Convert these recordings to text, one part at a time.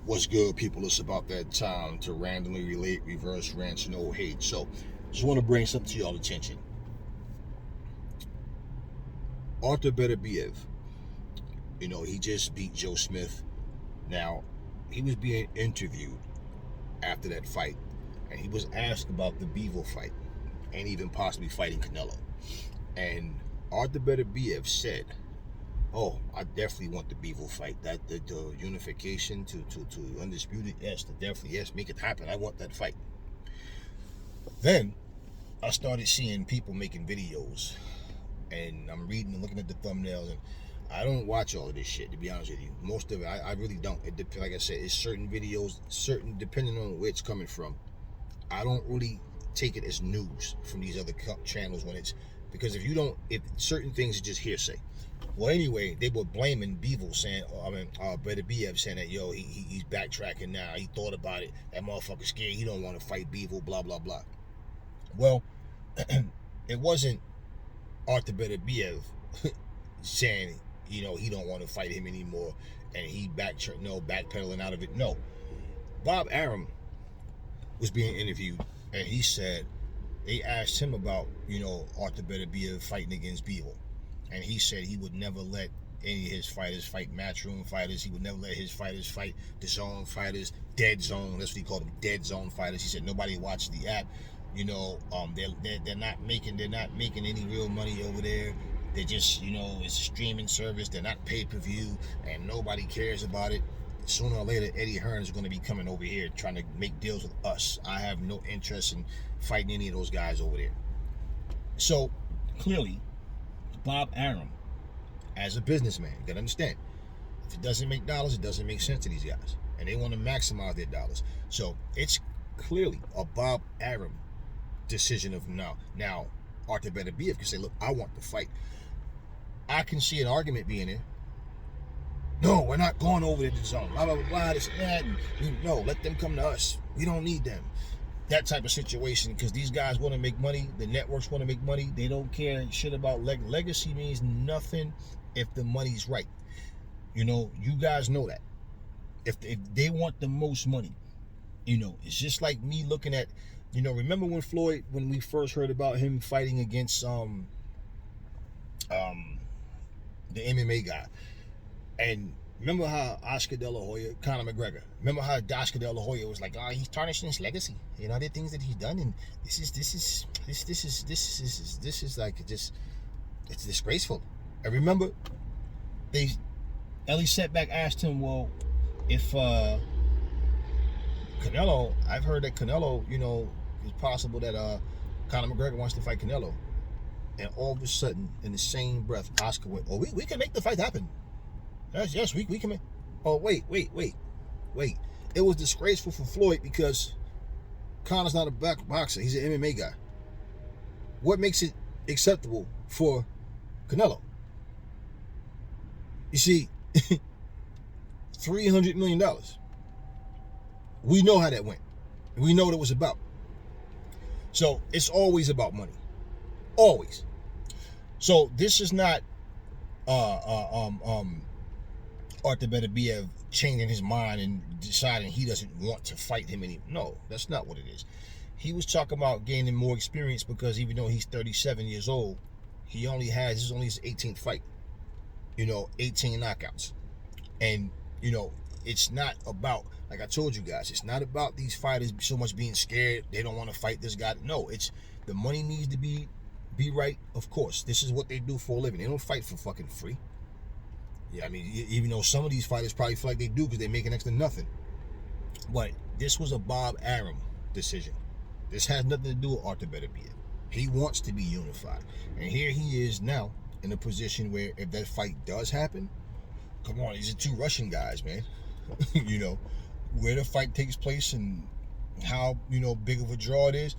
What's good, people? It's about that time to randomly relate, reverse rants, no hate. So, just want to bring something to y'all attention. Artur Beterbiev, he just beat Joe Smith. Now, he was being interviewed after that fight, and he was asked about the Bivol fight and even possibly fighting Canelo. And Artur Beterbiev said, "Oh, I definitely want the Bivol fight. That the unification to Undisputed. Yes, definitely yes. Make it happen. I want that fight." Then I started seeing people making videos, and I'm reading and looking at the thumbnails, and I don't watch all of this shit, to be honest with you. Most of it, I really don't. It depends. Like I said, it's certain videos, depending on where it's coming from. I don't really take it as news from these other channels because if certain things are just hearsay. Well, anyway, they were blaming Bivol, saying, Beterbiev saying that, he's backtracking now. He thought about it. That motherfucker's scared. He don't want to fight Bivol, blah, blah, blah. Well, it wasn't Artur Beterbiev saying, he don't want to fight him anymore, and he backpedaling out of it. No. Bob Arum was being interviewed, and he said, they asked him about, Artur Beterbiev fighting against Bivol. And he said he would never let any of his fighters fight matchroom fighters. He would never let his fighters fight DAZN fighters, dead zone. That's what he called them, dead zone fighters. He said nobody watched the app. They're not making any real money over there. They're just, it's a streaming service. They're not pay-per-view, and nobody cares about it. Sooner or later, Eddie Hearn is going to be coming over here trying to make deals with us. I have no interest in fighting any of those guys over there. So clearly, Bob Arum, as a businessman, you gotta understand, if it doesn't make dollars, it doesn't make sense to these guys, and they want to maximize their dollars. So it's clearly a Bob Arum decision of now. Now, Artur Beterbiev can say, "Look, I want to fight." I can see an argument being there. No, we're not going over to the zone. Blah blah blah. This and that. And, no, let them come to us. We don't need them. That type of situation, because these guys want to make money. The networks want to make money. They don't care shit about legacy. Means nothing if the money's right. You guys know that. If they want the most money, it's just like me looking at, remember when we first heard about him fighting against the MMA guy, and remember how Oscar De La Hoya, Conor McGregor, remember how Oscar De La Hoya was like, he's tarnishing his legacy, the things that he's done, and this is like, just, it's disgraceful. I remember Ellie Setback asked him, well, if Canelo, I've heard that Canelo, it's possible that Conor McGregor wants to fight Canelo, and all of a sudden, in the same breath, Oscar went, "Oh, we can make the fight happen. Yes, we can make." Oh, wait. It was disgraceful for Floyd because Conor's not a boxer. He's an MMA guy. What makes it acceptable for Canelo? You see, $300 million. We know how that went. We know what it was about. So it's always about money. Always. So this is not Artur Beterbiev changing his mind and deciding he doesn't want to fight him anymore. No, that's not what it is. He was talking about gaining more experience because even though he's 37 years old, this is only his 18th fight. 18 knockouts. And, it's not about, like I told you guys, it's not about these fighters so much being scared. They don't want to fight this guy. No, it's the money needs to be right. Of course, this is what they do for a living. They don't fight for fucking free. Yeah, I mean, even though some of these fighters probably feel like they do because they're making next to nothing. But this was a Bob Arum decision. This has nothing to do with Artur Beterbiev. He wants to be unified. And here he is now in a position where if that fight does happen, come on, these are two Russian guys, man. Where the fight takes place and how, big of a draw it is.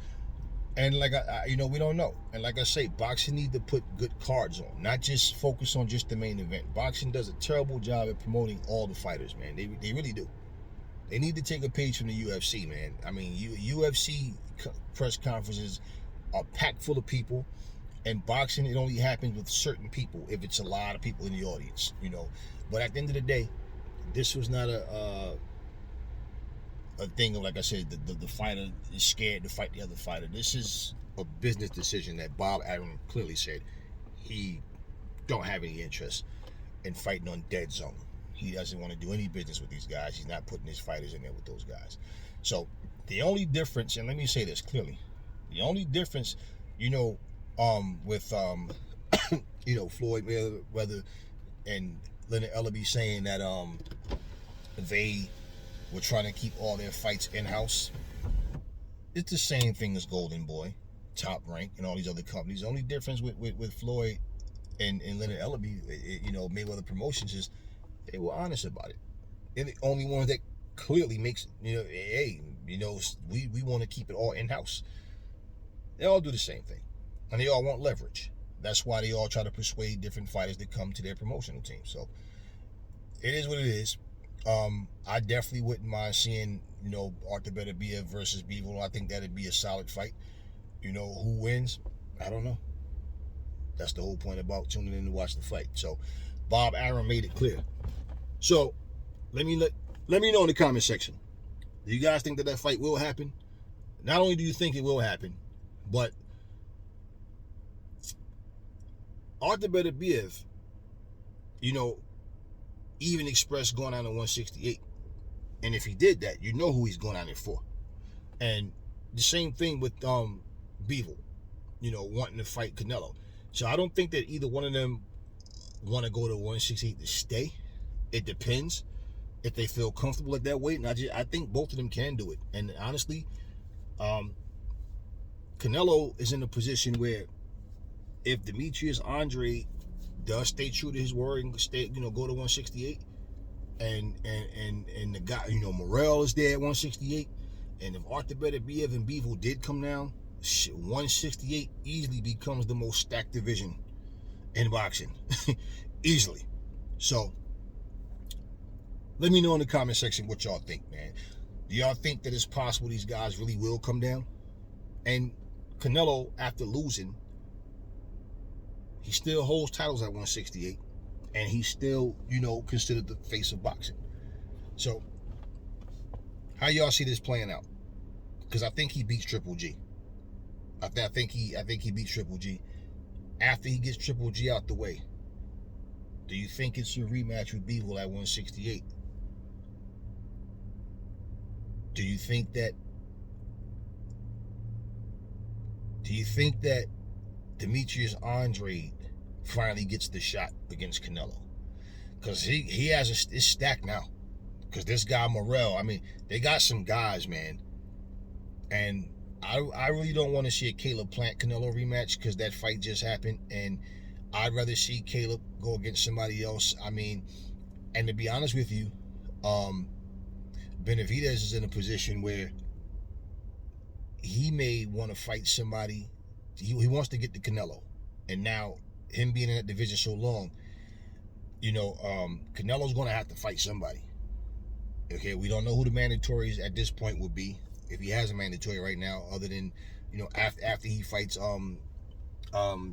And like we don't know. And like I say, boxing need to put good cards on, not just focus on just the main event. Boxing does a terrible job at promoting all the fighters, man. They really do. They need to take a page from the UFC, man. I mean, UFC press conferences are packed full of people, and boxing, it only happens with certain people if it's a lot of people in the audience, But at the end of the day, this was not a thing of, like I said, the fighter is scared to fight the other fighter. This is a business decision that Bob Arum clearly said he don't have any interest in fighting on DAZN. He doesn't want to do any business with these guys. He's not putting his fighters in there with those guys. So the only difference, and let me say this clearly, the only difference, with Floyd Mayweather and Leonard Ellaby saying that they were trying to keep all their fights in-house. It's the same thing as Golden Boy, Top Rank, and all these other companies. The only difference with Floyd and Leonard Ellaby, Mayweather Promotions, is they were honest about it. They're the only ones that clearly makes, hey, we want to keep it all in-house. They all do the same thing. And they all want leverage. That's why they all try to persuade different fighters to come to their promotional team. So it is what it is. I definitely wouldn't mind seeing, Artur Beterbiev versus Bivol. I think that'd be a solid fight. Who wins? I don't know. That's the whole point about tuning in to watch the fight. So Bob Arum made it clear. So let me know in the comment section. Do you guys think that fight will happen? Not only do you think it will happen, but Artur Beterbiev, even expressed going down to 168. And if he did that, who he's going down there for. And the same thing with Bivol, wanting to fight Canelo. So I don't think that either one of them want to go to 168 to stay. It depends if they feel comfortable at that weight. And I think both of them can do it. And honestly, Canelo is in a position where if Demetrius Andre does stay true to his word and go to 168, and the guy, Morrell is there at 168, and if Artur Beterbiev and Bivol did come down, 168 easily becomes the most stacked division in boxing. Easily. So let me know in the comment section what y'all think, man. Do y'all think that it's possible these guys really will come down? And Canelo, after losing, he still holds titles at 168, and he's still, considered the face of boxing. So, how y'all see this playing out? Because I think he beats Triple G. I think he beats Triple G. After he gets Triple G out the way, do you think it's a rematch with Bivol at 168? Do you think that Demetrius Andre finally gets the shot against Canelo? Because he has it's stacked now. Because this guy Morrell, they got some guys, man. And I really don't want to see a Caleb Plant Canelo rematch, because that fight just happened, and I'd rather see Caleb go against somebody else. And to be honest with you, Benavidez is in a position where he may want to fight somebody. He wants to get to Canelo, and now him being in that division so long, Canelo's going to have to fight somebody. Okay, we don't know who the mandatories at this point would be, if he has a mandatory right now, other than after he fights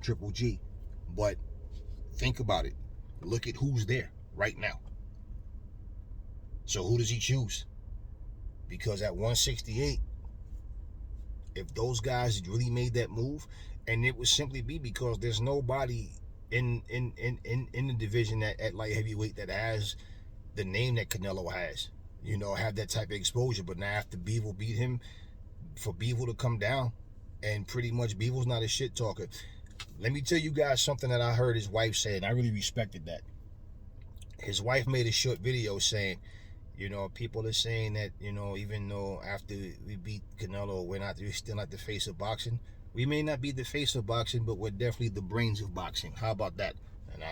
Triple G. But think about it. Look at who's there right now. So who does he choose? Because at 168, if those guys really made that move, and it would simply be because there's nobody in the division at light heavyweight that has the name that Canelo has, have that type of exposure. But now after Bivol beat him, for Bivol to come down, and pretty much Bivol's not a shit talker. Let me tell you guys something that I heard his wife say, and I really respected that. His wife made a short video saying, people are saying that, even though after we beat Canelo, we're still not the face of boxing. We may not be the face of boxing, but we're definitely the brains of boxing. How about that? And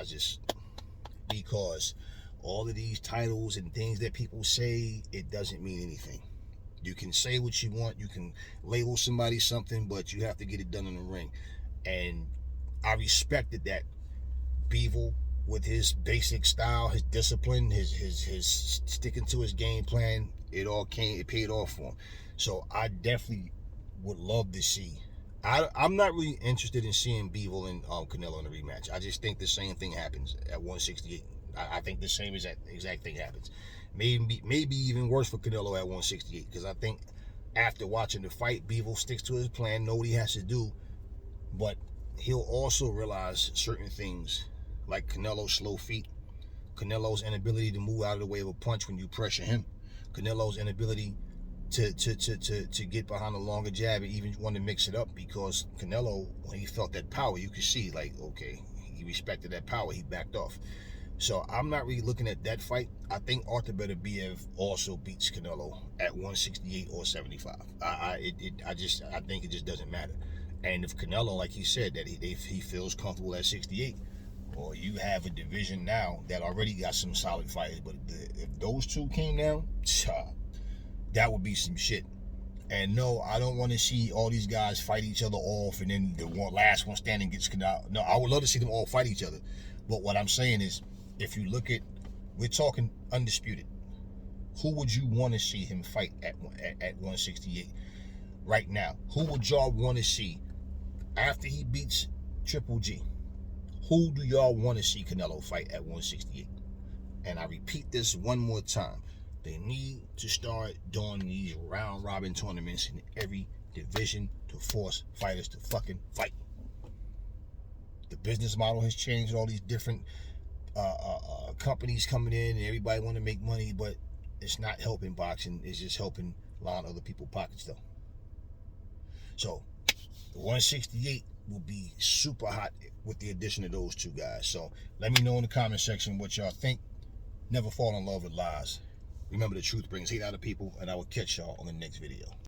because all of these titles and things that people say, it doesn't mean anything. You can say what you want, you can label somebody something, but you have to get it done in the ring. And I respected that. Bivol, with his basic style, his discipline, his sticking to his game plan, it paid off for him. So I definitely would love to see. I'm not really interested in seeing Bivol and Canelo in a rematch. I just think the same thing happens at 168. I think the same exact thing happens. Maybe even worse for Canelo at 168, because I think after watching the fight, Bivol sticks to his plan, know what he has to do, but he'll also realize certain things, like Canelo's slow feet, Canelo's inability to move out of the way of a punch when you pressure him, Canelo's inability to get behind a longer jab and even want to mix it up, because Canelo, when he felt that power, you could see, like, okay, he respected that power, he backed off. So I'm not really looking at that fight. I think Artur Beterbiev also beats Canelo at 168 or 75. I think it just doesn't matter. And if Canelo, like he said, that he feels comfortable at 68, or you have a division now that already got some solid fighters, but if those two came down, that would be some shit. And no, I don't want to see all these guys fight each other off and then the last one standing gets Canelo. No, I would love to see them all fight each other. But what I'm saying is, if you look at, we're talking Undisputed. Who would you want to see him fight at 168 right now? Who would y'all want to see after he beats Triple G? Who do y'all want to see Canelo fight at 168? And I repeat this one more time. They need to start doing these round robin tournaments in every division to force fighters to fucking fight. The business model has changed with all these different companies coming in, and everybody want to make money, but it's not helping boxing. It's just helping line other people's pockets, though. So the 168 will be super hot with the addition of those two guys. So let me know in the comment section what y'all think. Never fall in love with lies. Remember, the truth brings hate out of people, and I will catch y'all on the next video.